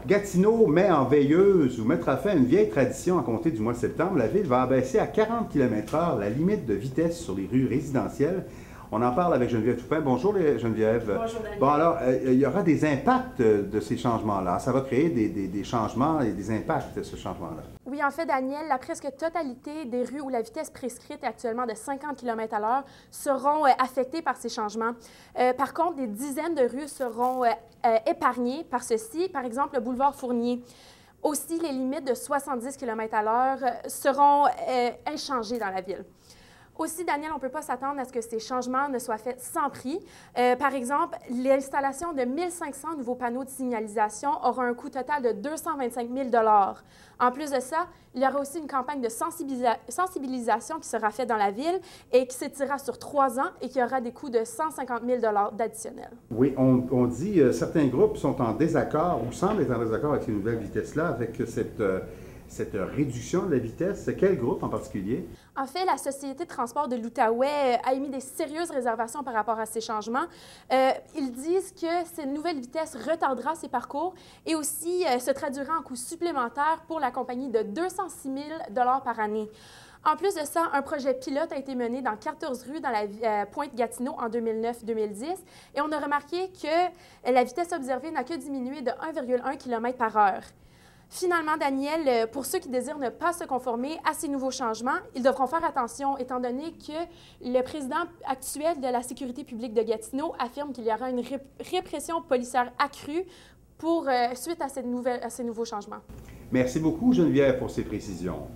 Gatineau met en veilleuse ou mettra fin à une vieille tradition à compter du mois de septembre. La ville va abaisser à 40 km/h la limite de vitesse sur les rues résidentielles. On en parle avec Geneviève Toupin. Bonjour Geneviève. Bonjour Daniel. Bon alors, il y aura des impacts de ces changements-là. Ça va créer des changements et des impacts, ce changement-là. Oui, en fait, Daniel, la presque totalité des rues où la vitesse prescrite est actuellement de 50 km/h seront affectées par ces changements. Par contre, des dizaines de rues seront épargnées par ceci. Par exemple, le boulevard Fournier. Aussi, les limites de 70 km/h seront inchangées dans la ville. Aussi, Daniel, on ne peut pas s'attendre à ce que ces changements ne soient faits sans prix. Par exemple, l'installation de 1500 nouveaux panneaux de signalisation aura un coût total de 225 000 $. En plus de ça, il y aura aussi une campagne de sensibilisation qui sera faite dans la ville et qui s'étirera sur 3 ans et qui aura des coûts de 150 000 $ d'additionnel. Oui, on dit certains groupes sont en désaccord ou semblent être en désaccord avec ces nouvelles vitesses-là, avec cette réduction de la vitesse. Quel groupe en particulier? En fait, la Société de transport de l'Outaouais a émis des sérieuses réservations par rapport à ces changements. Ils disent que ces nouvelles vitesses retardera ces parcours et aussi se traduira en coûts supplémentaires pour la compagnie de 206 000 $ par année. En plus de ça, un projet pilote a été mené dans 14 rues dans la Pointe-Gatineau en 2009-2010 et on a remarqué que la vitesse observée n'a que diminué de 1,1 km/h. Finalement, Daniel, pour ceux qui désirent ne pas se conformer à ces nouveaux changements, ils devront faire attention étant donné que le président actuel de la sécurité publique de Gatineau affirme qu'il y aura une répression policière accrue suite à ces nouveaux changements. Merci beaucoup, Geneviève, pour ces précisions.